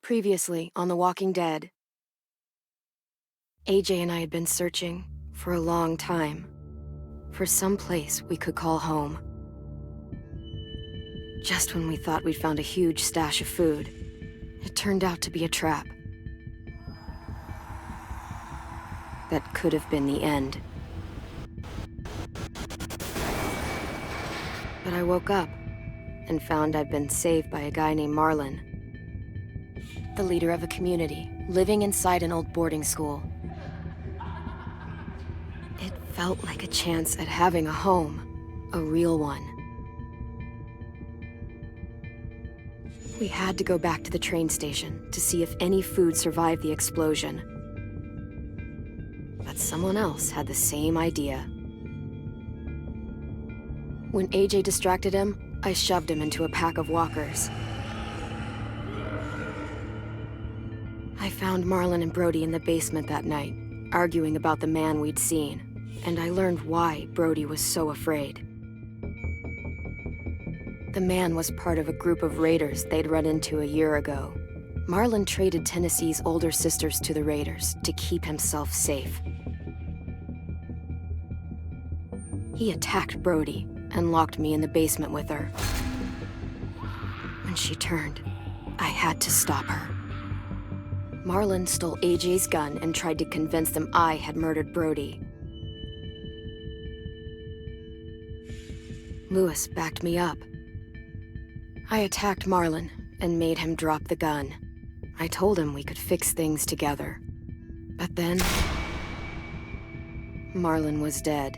Previously on The Walking Dead. AJ and I had been searching for a long time for some place we could call home. Just when we thought we'd found a huge stash of food, it turned out to be a trap. That could have been the end. But I woke up and found I'd been saved by a guy named Marlon, the leader of a community living inside an old boarding school. It felt like a chance at having a home, a real one. We had to go back to the train station to see if any food survived the explosion. But someone else had the same idea. When AJ distracted him, I shoved him into a pack of walkers. I found Marlon and Brody in the basement that night, arguing about the man we'd seen, and I learned why Brody was so afraid. The man was part of a group of raiders they'd run into a year ago. Marlon traded Tennessee's older sisters to the raiders to keep himself safe. He attacked Brody and locked me in the basement with her. When she turned, I had to stop her. Marlon stole AJ's gun and tried to convince them I had murdered Brody. Lewis backed me up. I attacked Marlon and made him drop the gun. I told him we could fix things together. But then, Marlon was dead,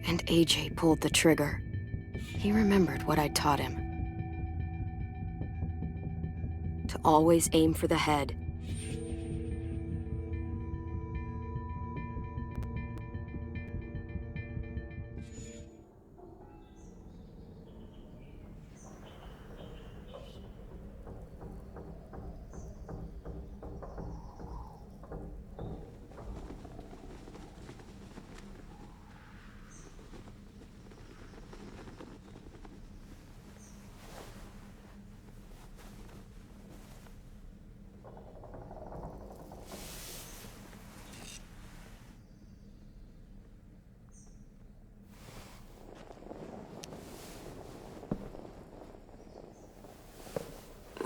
and AJ pulled the trigger. He remembered what I'd taught him. To always aim for the head.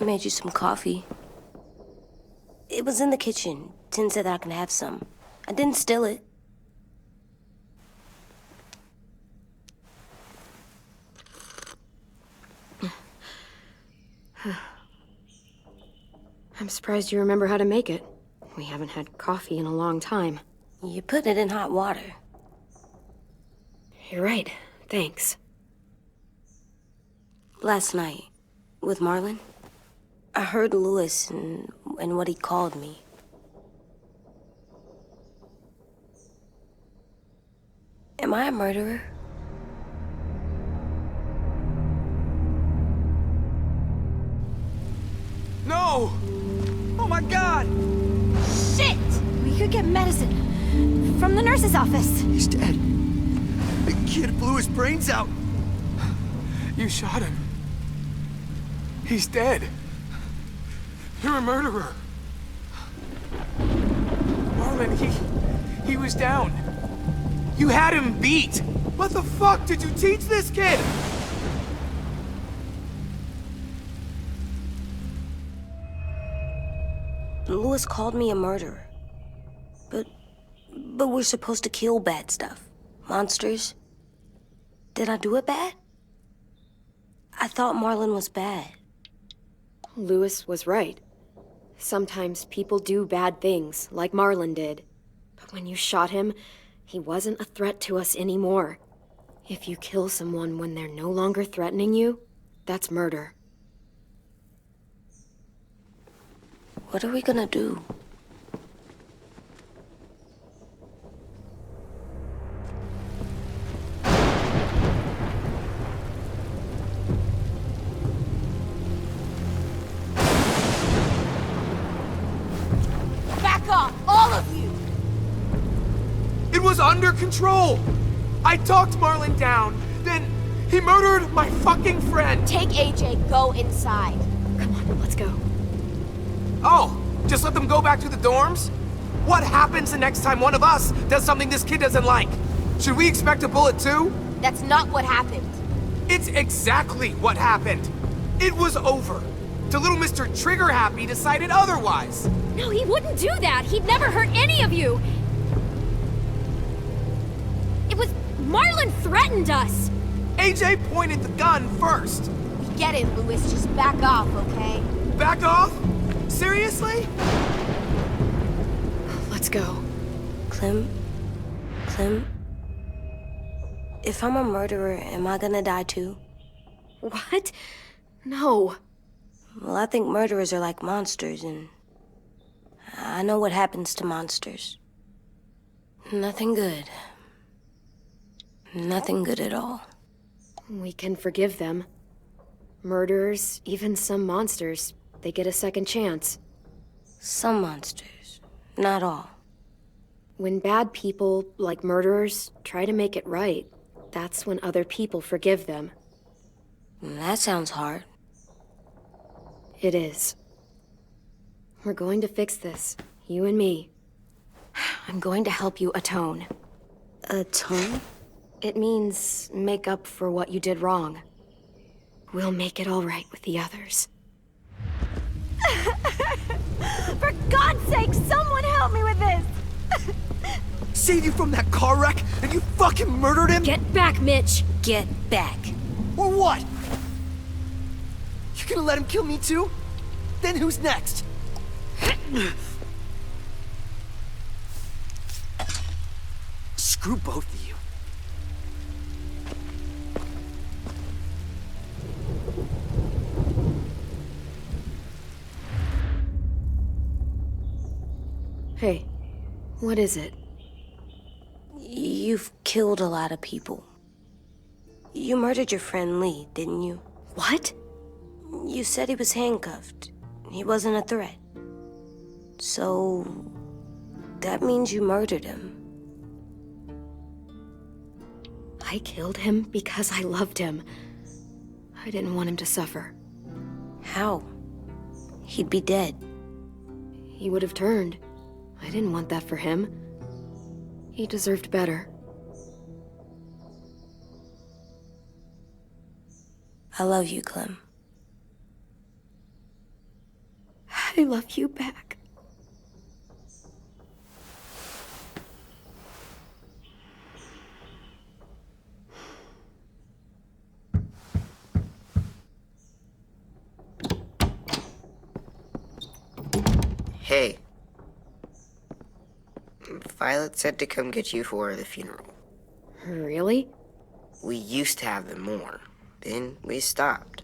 I made you some coffee. It was in the kitchen. Tin said that I can have some. I didn't steal it. I'm surprised you remember how to make it. We haven't had coffee in a long time. You put it in hot water. You're right. Thanks. Last night, with Marlon, I heard Lewis and what he called me. Am I a murderer? No! Oh my God! Shit! We could get medicine from the nurse's office. He's dead. The kid blew his brains out. You shot him. He's dead. You're a murderer. Marlon, he was down. You had him beat. What the fuck did you teach this kid? Lewis called me a murderer. But we're supposed to kill bad stuff. Monsters. Did I do it bad? I thought Marlon was bad. Lewis was right. Sometimes people do bad things, like Marlon did. But when you shot him, he wasn't a threat to us anymore. If you kill someone when they're no longer threatening you, that's murder. What are we gonna do? Back off, all of you! It was under control. I talked Marlon down. Then he murdered my fucking friend. Take AJ, go inside. Come on, let's go. Just let them go back to the dorms? What happens the next time one of us does something this kid doesn't like? Should we expect a bullet too? That's not what happened. It's exactly what happened. It was over. Till little Mr. Trigger Happy decided otherwise. No, he wouldn't do that. He'd never hurt any of you. It was... Marlon threatened us. AJ pointed the gun first. We get it, Louis. Just back off, okay? Back off? Seriously? Let's go. Clem? If I'm a murderer, am I gonna die too? What? No. Well, I think murderers are like monsters, and I know what happens to monsters. Nothing good. Nothing good at all. We can forgive them. Murderers, even some monsters, they get a second chance. Some monsters, not all. When bad people, like murderers, try to make it right, that's when other people forgive them. That sounds hard. It is. We're going to fix this, you and me. I'm going to help you atone. Atone? It means make up for what you did wrong. We'll make it all right with the others. For God's sake, someone help me with this! Save you from that car wreck, and you fucking murdered him? Get back, Mitch! Get back. Or what? You gonna let him kill me too? Then who's next? Screw both of you. Hey, what is it? You've killed a lot of people. You murdered your friend Lee, didn't you? What? You said he was handcuffed. He wasn't a threat. So... that means you murdered him. I killed him because I loved him. I didn't want him to suffer. How? He'd be dead. He would have turned. I didn't want that for him. He deserved better. I love you, Clem. I love you back. Hey. Violet said to come get you for the funeral. Really? We used to have them more. Then we stopped.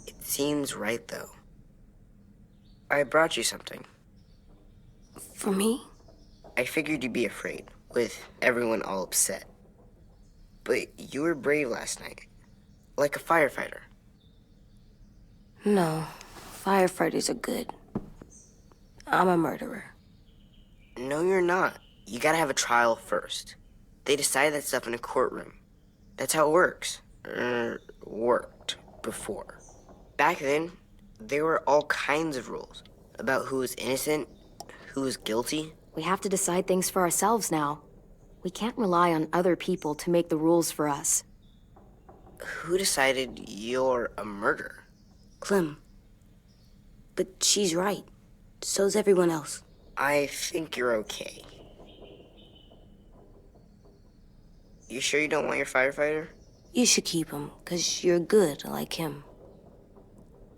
It seems right, though. I brought you something. For me? I figured you'd be afraid, with everyone all upset. But you were brave last night. Like a firefighter. No. Firefighters are good. I'm a murderer. No, you're not. You gotta have a trial first. They decide that stuff in a courtroom. That's how it works. Worked before. Back then, there were all kinds of rules about who was innocent, who was guilty. We have to decide things for ourselves now. We can't rely on other people to make the rules for us. Who decided you're a murderer? Clem. But she's right. So's everyone else. I think you're okay. You sure you don't want your firefighter? You should keep him, 'cause you're good like him.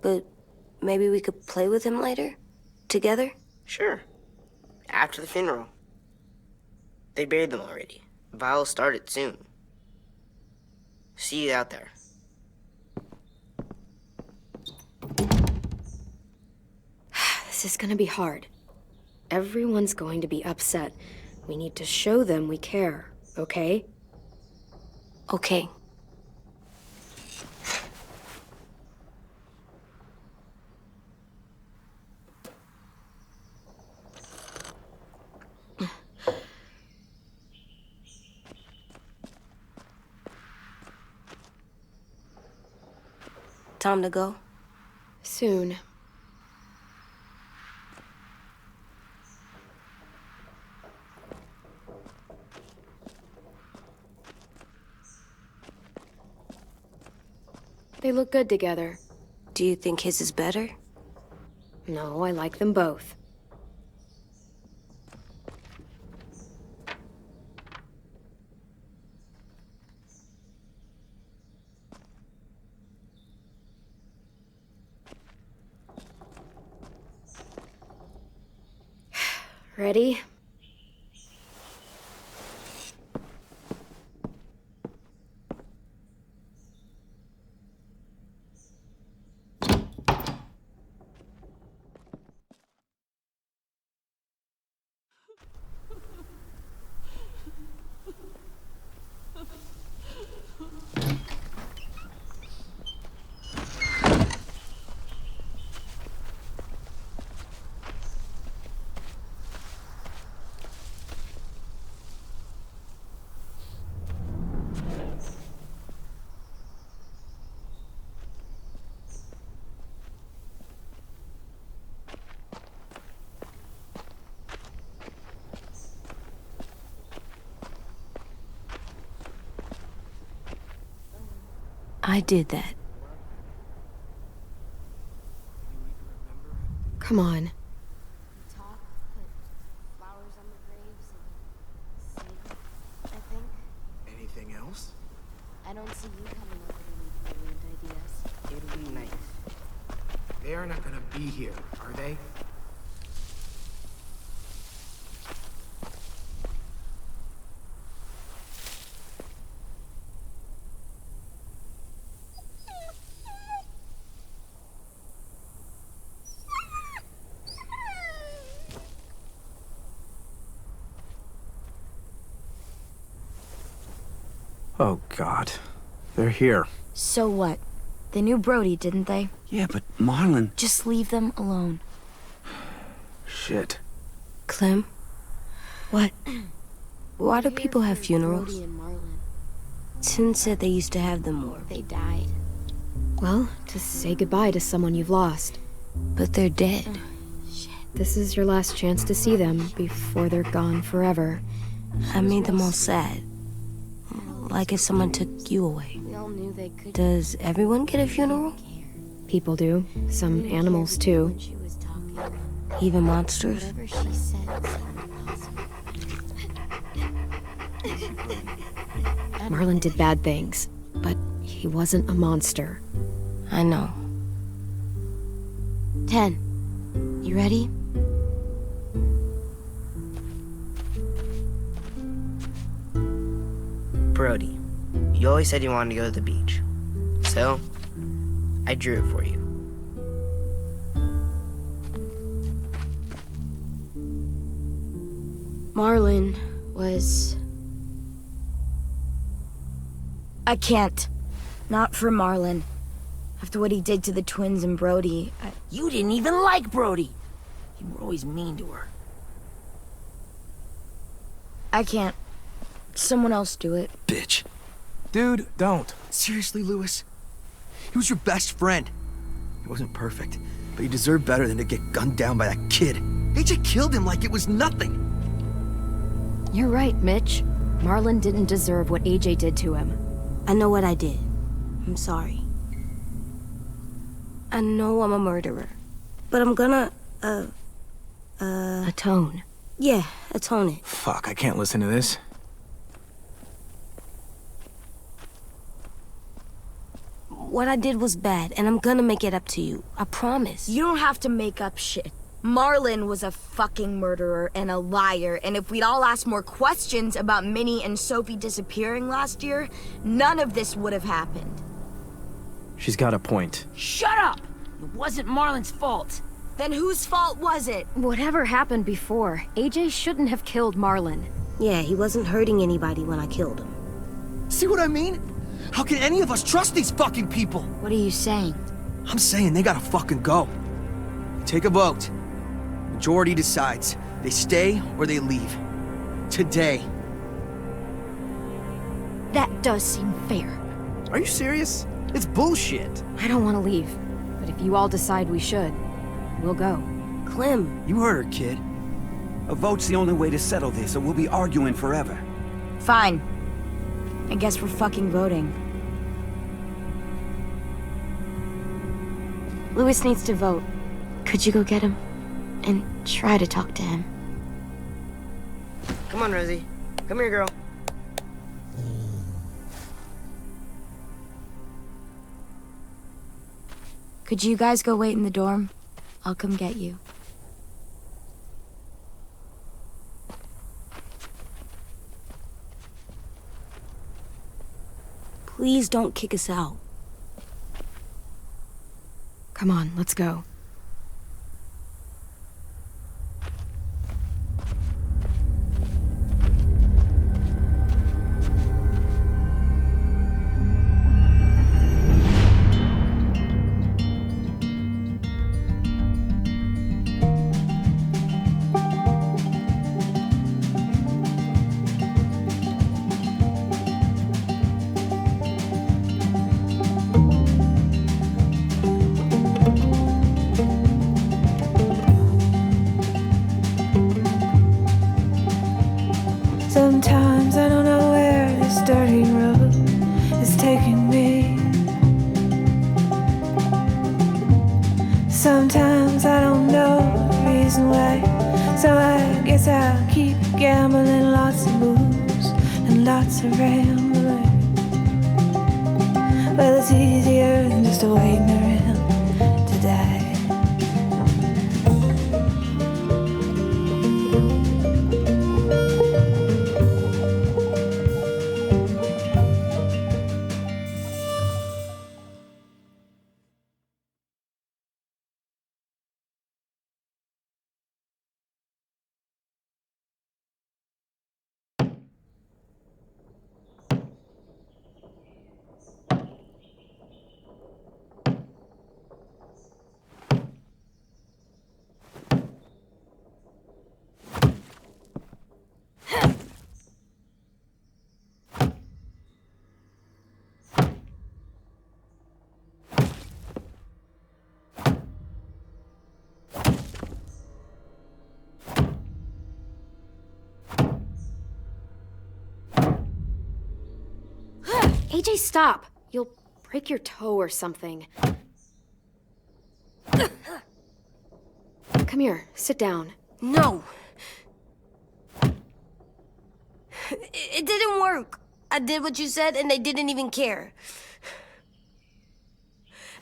But maybe we could play with him later? Together? Sure. After the funeral. They buried them already. Vile started soon. See you out there. This is gonna be hard. Everyone's going to be upset. We need to show them we care, okay? Okay. Time to go? Soon. look good together. Do you think his is better? No, I like them both. Ready? I did that. Come on. We talk, put flowers on the graves, and sing, I think. Anything else? I don't see you coming up with any brilliant ideas. It'll be nice. They are not gonna be here, are they? Oh, God. They're here. So what? They knew Brody, didn't they? Yeah, but Marlon... Just leave them alone. Shit. Clem, What? why do people have funerals? Brody and Marlon. Tin said they used to have them more, They died. Well, to say goodbye to someone you've lost. but they're dead. This is your last chance to see them before they're gone forever. I made them all sad. Like if someone took you away. We all knew they could Does everyone get a funeral? People do. Some animals, too. when she was talking. Even monsters? Whatever she said seemed impossible. Marlon did bad things, but he wasn't a monster. I know. 10. You ready? Brody, you always said you wanted to go to the beach. So, I drew it for you. Marlon was... I can't. Not for Marlon. After what he did to the twins and Brody, You didn't even like Brody. You were always mean to her. I can't. Someone else do it. Bitch. Dude, don't. Seriously, Lewis? He was your best friend. He wasn't perfect, but he deserved better than to get gunned down by that kid. AJ killed him like it was nothing. You're right, Mitch. Marlon didn't deserve what AJ did to him. I know what I did. I'm sorry. I know I'm a murderer. But I'm gonna, Atone. yeah, atone it. Fuck, I can't listen to this. What I did was bad, and I'm gonna make it up to you. I promise. You don't have to make up shit. Marlon was a fucking murderer and a liar, and if we'd all asked more questions about Minnie and Sophie disappearing last year, none of this would have happened. She's got a point. Shut up! It wasn't Marlon's fault. Then whose fault was it? Whatever happened before, AJ shouldn't have killed Marlon. Yeah, he wasn't hurting anybody when I killed him. See what I mean? How can any of us trust these fucking people? What are you saying? I'm saying they gotta fucking go. Take a vote. Majority decides. They stay or they leave. Today. That does seem fair. Are you serious? It's bullshit. I don't want to leave, but if you all decide we should, we'll go. Clem, You heard her, kid. A vote's the only way to settle this, or we'll be arguing forever. Fine. I guess we're fucking voting. Louis needs to vote. Could you go get him? And try to talk to him. Come on, Rosie. Come here, girl. Could you guys go wait in the dorm? I'll come get you. Please don't kick us out. Come on, let's go. Sometimes I don't know where this dirty road is taking me. Sometimes I don't know the reason why, so I guess I'll keep gambling. Lots of moves and lots of rambling. Well, it's easier than just waiting around to die. AJ, stop! You'll break your toe or something. Come here, sit down. No. It didn't work. I did what you said, and they didn't even care.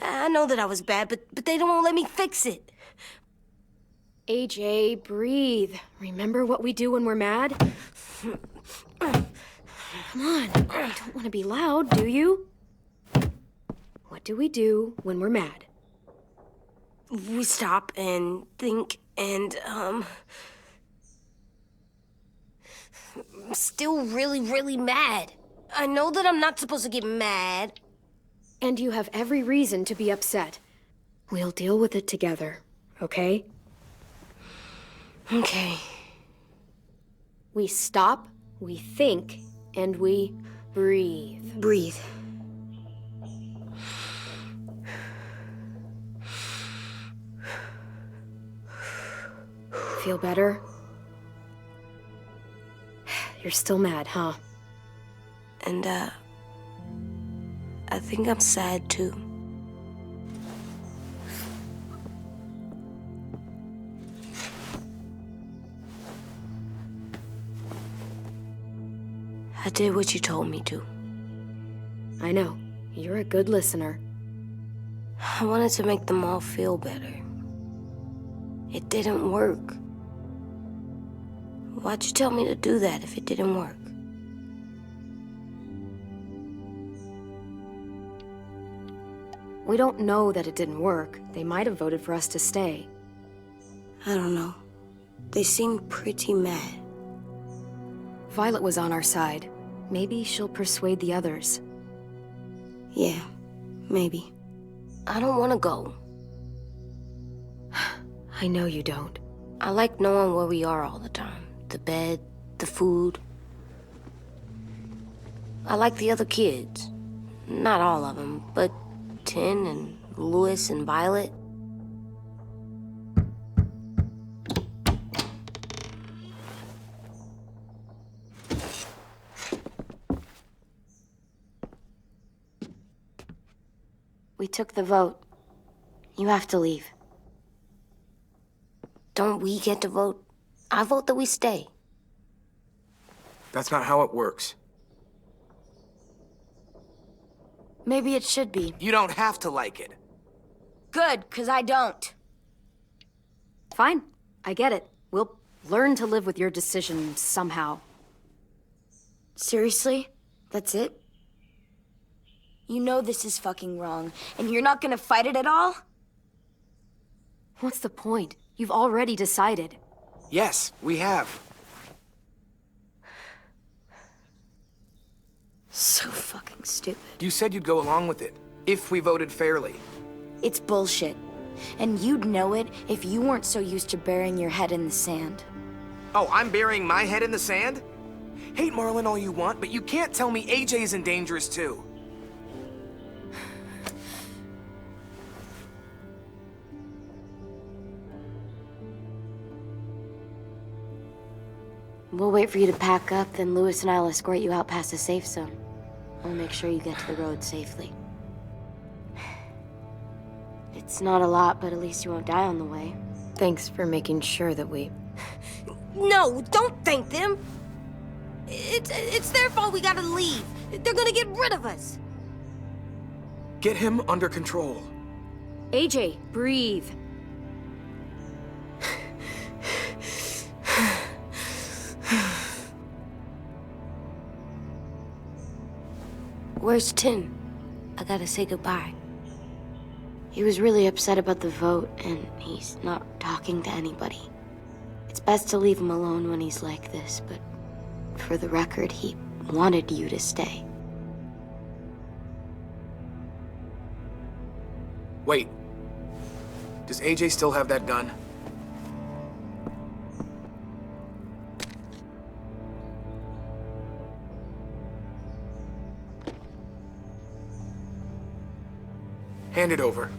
I know that I was bad, but they don't let me fix it. AJ, breathe. Remember what we do when we're mad? Come on, you don't want to be loud, do you? What do we do when we're mad? We stop and think and, I'm still really, really mad. I know that I'm not supposed to get mad. And you have every reason to be upset. We'll deal with it together, okay? Okay. We stop, we think, and we breathe. Breathe. Feel better? You're still mad, huh? And, I think I'm sad, too. I did what you told me to. I know. You're a good listener. I wanted to make them all feel better. It didn't work. Why'd you tell me to do that if it didn't work? We don't know that it didn't work. They might have voted for us to stay. I don't know. They seemed pretty mad. Violet was on our side. Maybe she'll persuade the others. Yeah, maybe. I don't want to go. I know you don't. I like knowing where we are all the time. The bed, the food. I like the other kids. Not all of them, but Tin and Louis and Violet. We took the vote. You have to leave. Don't we get to vote? I vote that we stay. That's not how it works. Maybe it should be. You don't have to like it. Good, 'cause I don't. Fine. I get it. We'll learn to live with your decision somehow. Seriously? That's it? You know this is fucking wrong, and you're not gonna fight it at all? What's the point? You've already decided. Yes, we have. So fucking stupid. You said you'd go along with it, if we voted fairly. It's bullshit. And you'd know it if you weren't so used to burying your head in the sand. Oh, I'm burying my head in the sand? Hate Marlon all you want, but you can't tell me AJ's in dangerous too. We'll wait for you to pack up, then Lewis and I'll escort you out past the safe zone. I'll make sure you get to the road safely. It's not a lot, but at least you won't die on the way. Thanks for making sure that we... No, don't thank them! It's their fault we gotta leave. They're gonna get rid of us. Get him under control. AJ, breathe. Where's Tim? I gotta say goodbye. He was really upset about the vote, and he's not talking to anybody. It's best to leave him alone when he's like this, but for the record, he wanted you to stay. Wait. Does AJ still have that gun? Hand it over.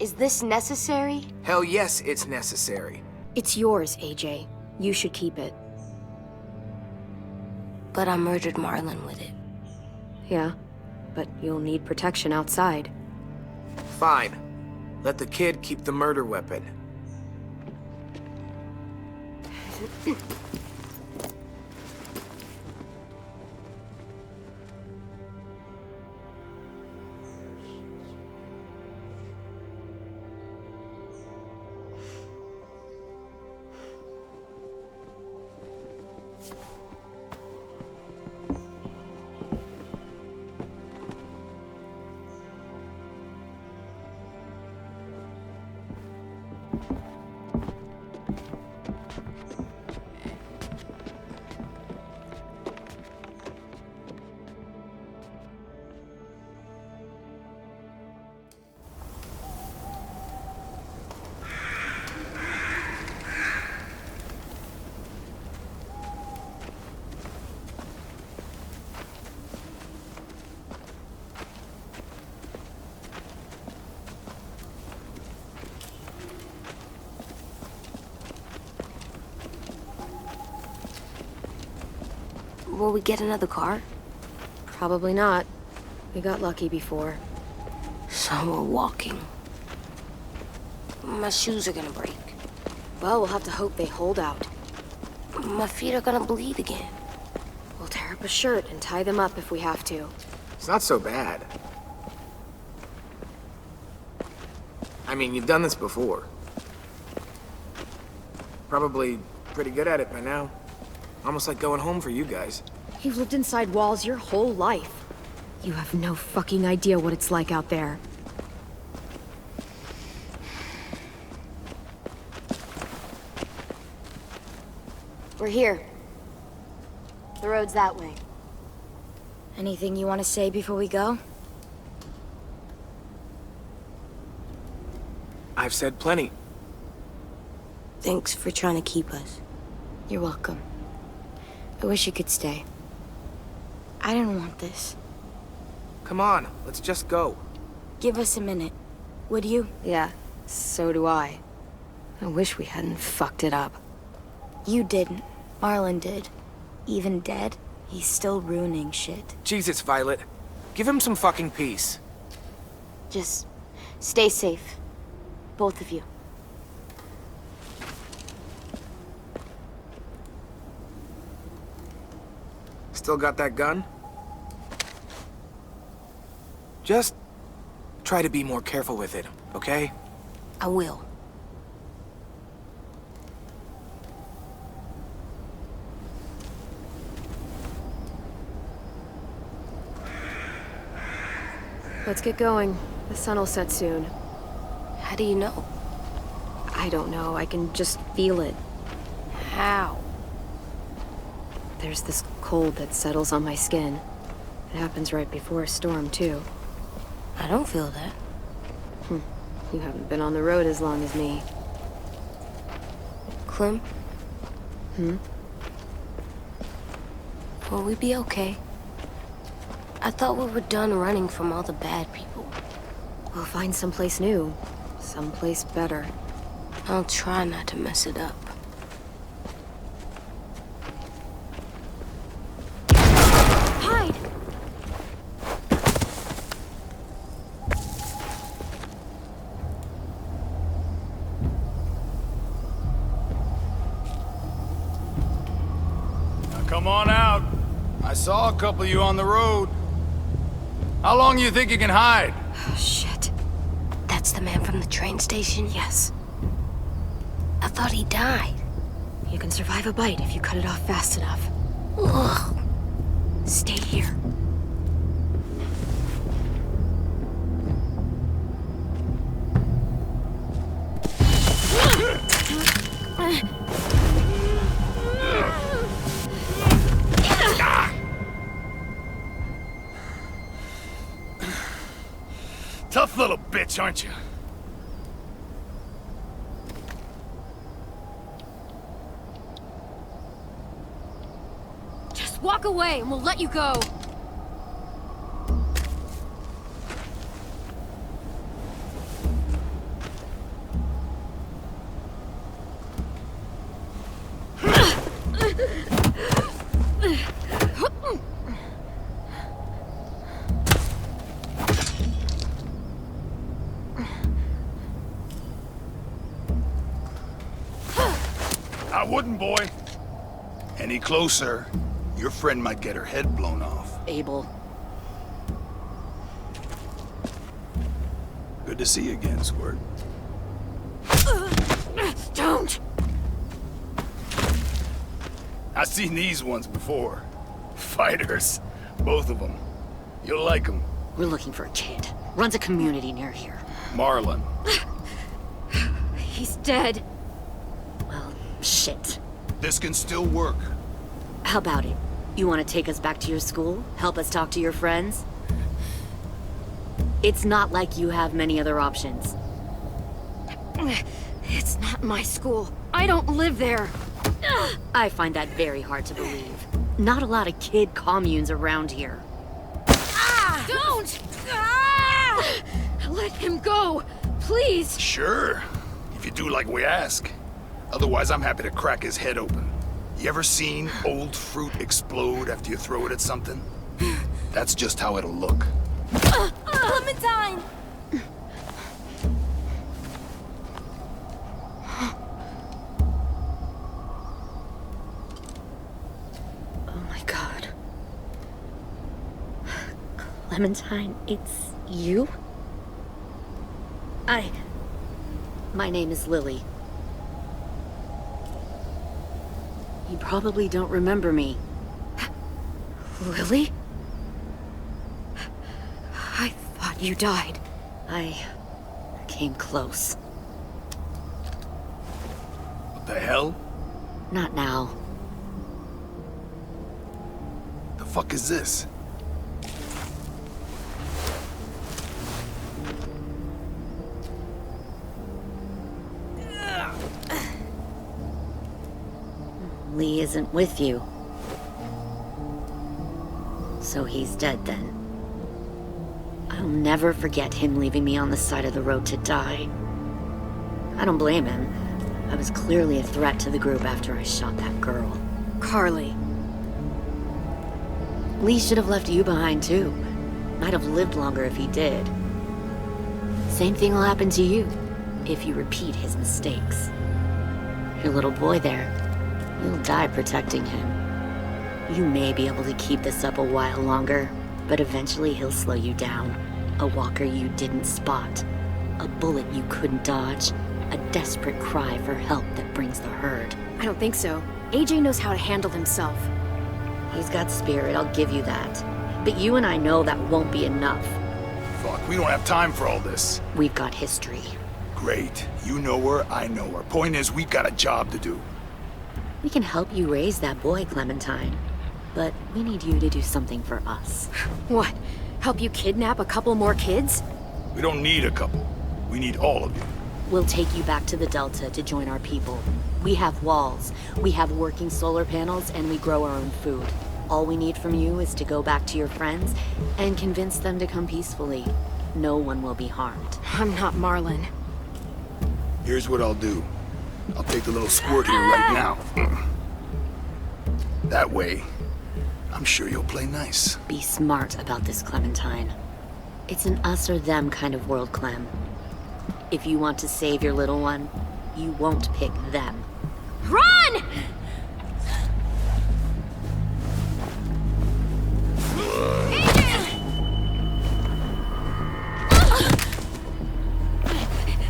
Is this necessary? Hell yes, it's necessary. It's yours, AJ. You should keep it. But I murdered Marlon with it. Yeah, but you'll need protection outside. Fine. Let the kid keep the murder weapon. Will we get another car? Probably not. We got lucky before. So we're walking. My shoes are gonna break. Well, we'll have to hope they hold out. My feet are gonna bleed again. We'll tear up a shirt and tie them up if we have to. It's not so bad. I mean, you've done this before. Probably pretty good at it by now. Almost like going home for you guys. You've lived inside walls your whole life. You have no fucking idea what it's like out there. We're here. The road's that way. Anything you want to say before we go? I've said plenty. Thanks for trying to keep us. You're welcome. I wish you could stay. I didn't want this. Come on, let's just go. Give us a minute, would you? Yeah, so do I. I wish we hadn't fucked it up. You didn't. Marlon did. Even dead, he's still ruining shit. Jesus, Violet. Give him some fucking peace. Just stay safe. Both of you. Still got that gun? Just try to be more careful with it, okay? I will. Let's get going. The sun will set soon. How do you know? I don't know. I can just feel it. How? There's this cold that settles on my skin. It happens right before a storm, too. I don't feel that. You haven't been on the road as long as me. Clem? Hmm? Will we be okay? I thought we were done running from all the bad people. We'll find someplace new. Someplace better. I'll try not to mess it up. Hide! Now come on out. I saw a couple of you on the road. How long do you think you can hide? Oh, shit. That's the man from the train station? Yes. I thought he died. You can survive a bite if you cut it off fast enough. Ugh. Stay here. Tough little bitch, aren't you? Just walk away and we'll let you go. I wouldn't, boy. Any closer, your friend might get her head blown off. Abel. Good to see you again, Squirt. Don't! I've seen these ones before. Fighters. Both of them. You'll like them. We're looking for a kid. Runs a community near here. Marlon. He's dead. Well, shit. This can still work. How about it? You want to take us back to your school? Help us talk to your friends? It's not like you have many other options. It's not my school. I don't live there. I find that very hard to believe. Not a lot of kid communes around here. Don't! Let him go, please. Sure. If you do like we ask. Otherwise, I'm happy to crack his head open. You ever seen old fruit explode after you throw it at something? That's just how it'll look. Clementine! Oh my god. Clementine, it's you? My name is Lily. You probably don't remember me. Lily? I thought you died. I came close. What the hell? Not now. The fuck is this? Lee isn't with you. So he's dead then. I'll never forget him leaving me on the side of the road to die. I don't blame him. I was clearly a threat to the group after I shot that girl. Carly. Lee should have left you behind too. Might have lived longer if he did. same thing will happen to you if you repeat his mistakes. Your little boy there, you'll die protecting him. You may be able to keep this up a while longer, but eventually he'll slow you down. A walker you didn't spot. A bullet you couldn't dodge. A desperate cry for help that brings the herd. I don't think so. AJ knows how to handle himself. He's got spirit, I'll give you that. But you and I know that won't be enough. Fuck, we don't have time for all this. We've got history. Great. You know her, I know her. Point is, we've got a job to do. We can help you raise that boy, Clementine. But we need you to do something for us. What? Help you kidnap a couple more kids? We don't need a couple. We need all of you. We'll take you back to the Delta to join our people. We have walls, we have working solar panels, and we grow our own food. All we need from you is to go back to your friends and convince them to come peacefully. No one will be harmed. I'm not Marlon. Here's what I'll do. I'll take the little squirt here right now. That way, I'm sure you'll play nice. Be smart about this, Clementine. It's an us or them kind of world, Clem. If you want to save your little one, you won't pick them. Run!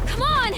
Come on!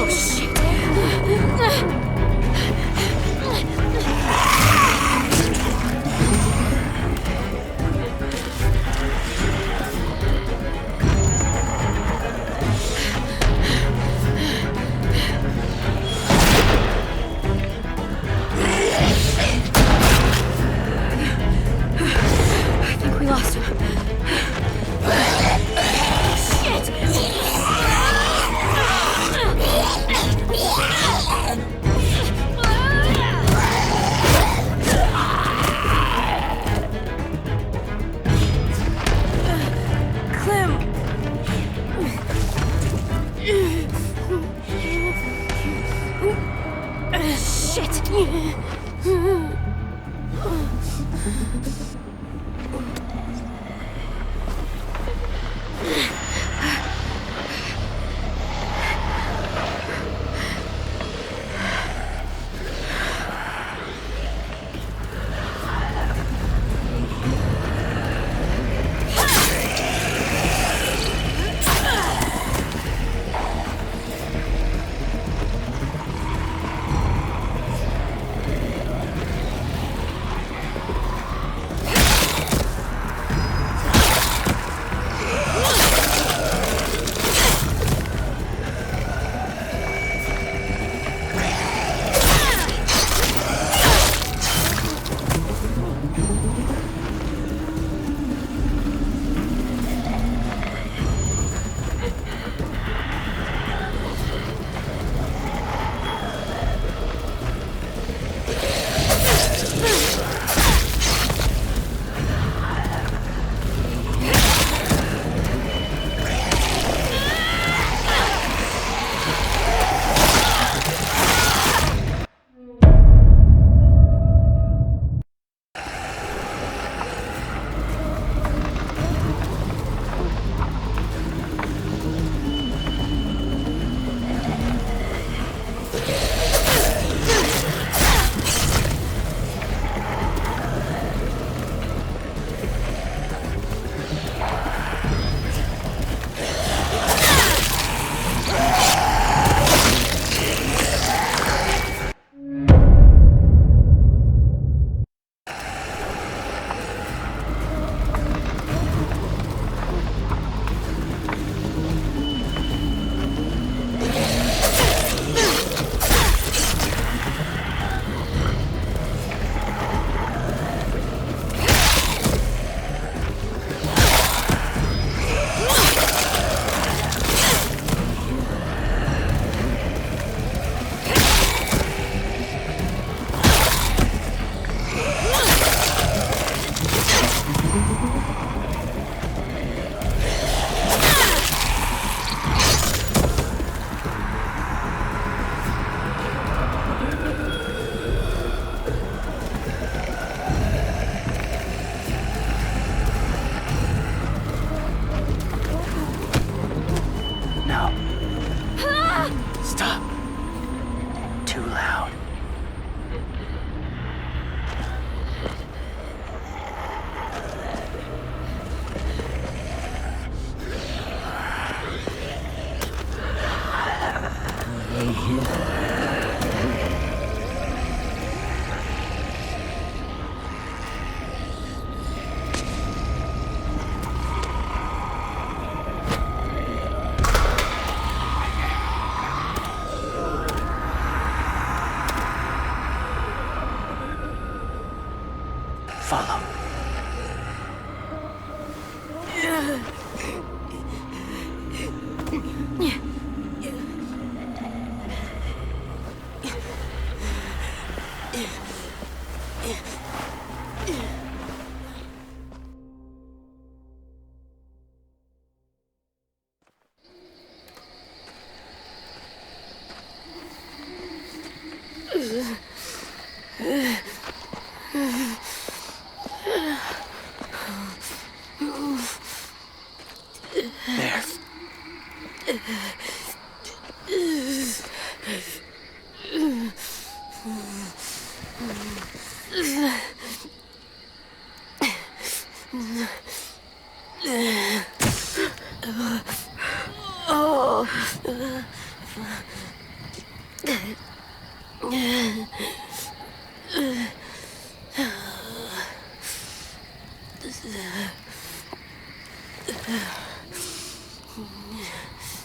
Oh, shit. I think we lost him. too loud. Follow. There.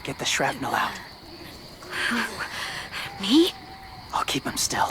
Get the shrapnel out. Me? I'll keep him still.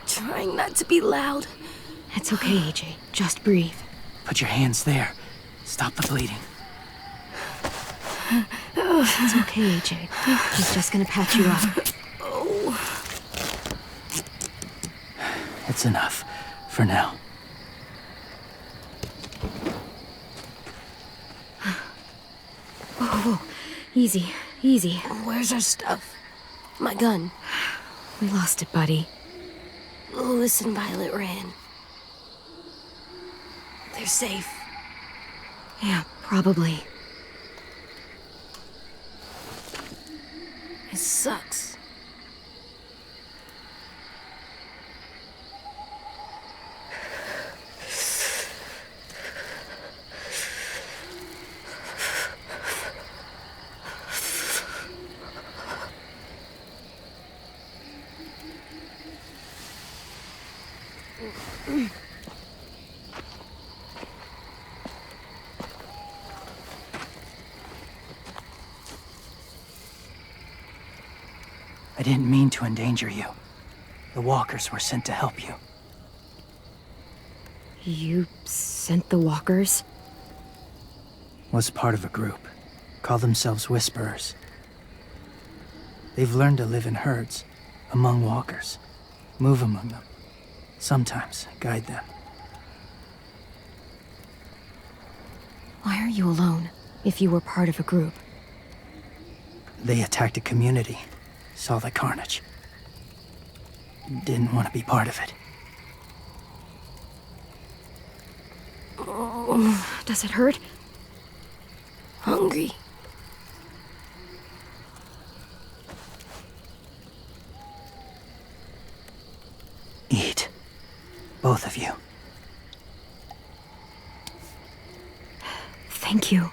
Trying not to be loud. It's okay, AJ. Just breathe. Put your hands there. Stop the bleeding. It's okay, AJ. He's just gonna patch you up. It's enough. For now. Whoa. Easy, easy. Where's our stuff? My gun. We lost it, buddy. Louis and Violet ran. They're safe. Yeah, probably. It sucks. I didn't mean to endanger you. The walkers were sent to help you. You sent the walkers? Was part of a group. Call themselves Whisperers. They've learned to live in herds, among walkers. Move among them. Sometimes guide them. Why are you alone, if you were part of a group? They attacked a community. Saw the carnage. Didn't want to be part of it. Does it hurt? Hungry. Eat. Both of you. Thank you.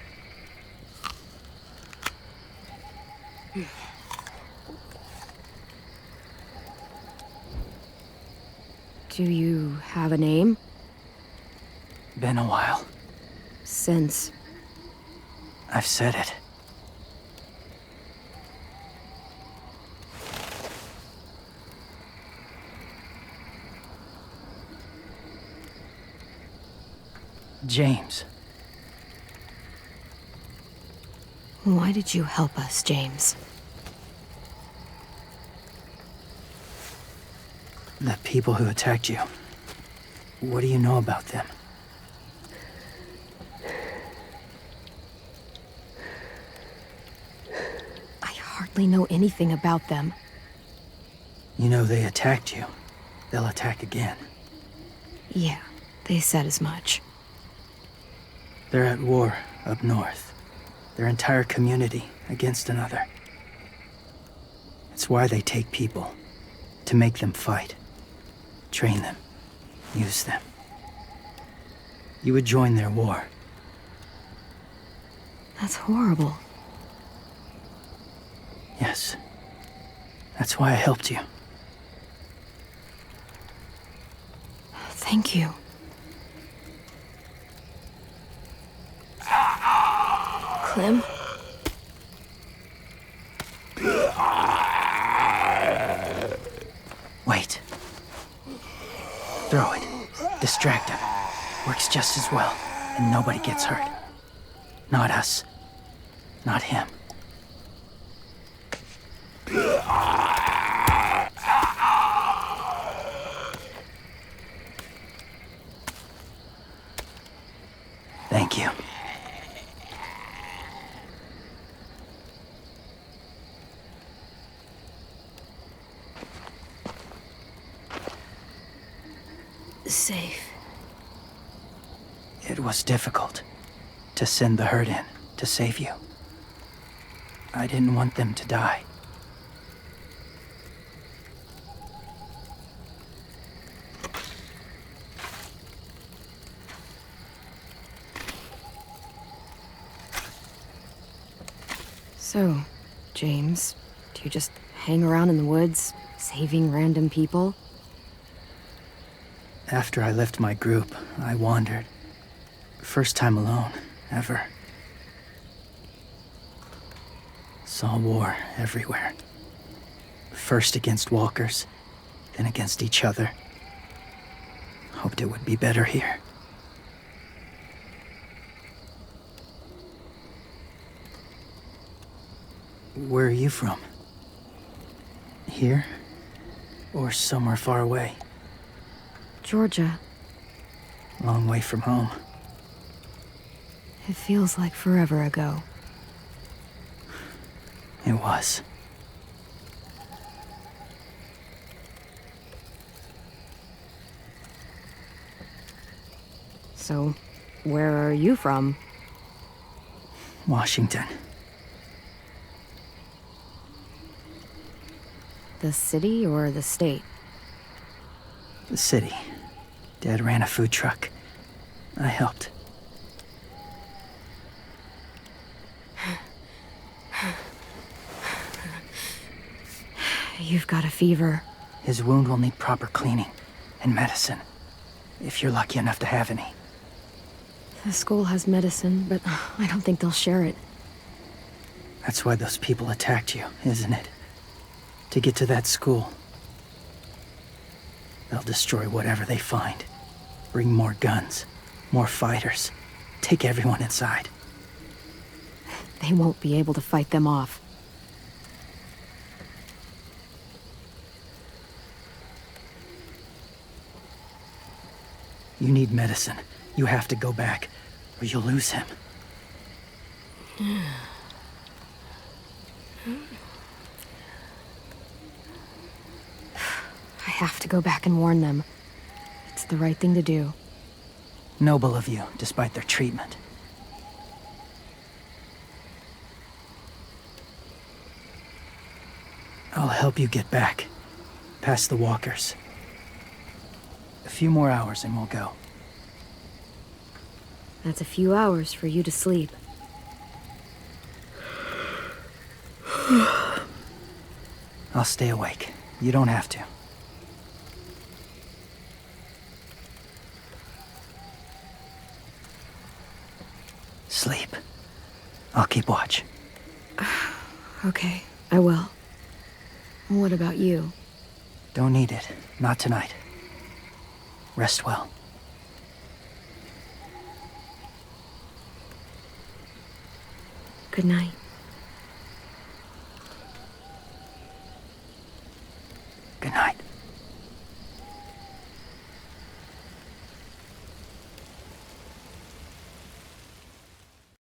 Do you have a name? Been a while. Since... I've said it. James. Why did you help us, James? The people who attacked you. What do you know about them? I hardly know anything about them. You know they attacked you. They'll attack again. Yeah, they said as much. They're at war up north. Their entire community against another. It's why they take people. To make them fight. Train them. Use them. You would join their war. That's horrible. Yes. That's why I helped you. Thank you. Clem? Wait. Throw it. Distract him. Works just as well, and nobody gets hurt. Not us. Not him. Thank you. Safe. It was difficult to send the herd in to save you. I didn't want them to die. So, James, do you just hang around in the woods, saving random people? After I left my group, I wandered. First time alone, ever. Saw war everywhere. First against walkers, then against each other. Hoped it would be better here. Where are you from? Here? Or somewhere far away? Georgia. Long way from home. It feels like forever ago. It was. So, where are you from? Washington. The city or the state? The city. Dad ran a food truck. I helped. You've got a fever. His wound will need proper cleaning and medicine. If you're lucky enough to have any. The school has medicine, but I don't think they'll share it. That's why those people attacked you, isn't it? To get to that school. They'll destroy whatever they find. Bring more guns, more fighters. Take everyone inside. They won't be able to fight them off. You need medicine. You have to go back, or you'll lose him. I have to go back and warn them. It's the right thing to do. Noble of you, despite their treatment. I'll help you get back. Past the walkers. A few more hours and we'll go. That's a few hours for you to sleep. I'll stay awake. You don't have to. Sleep. I'll keep watch. Okay, I will. What about you? Don't need it. Not tonight. Rest well. Good night.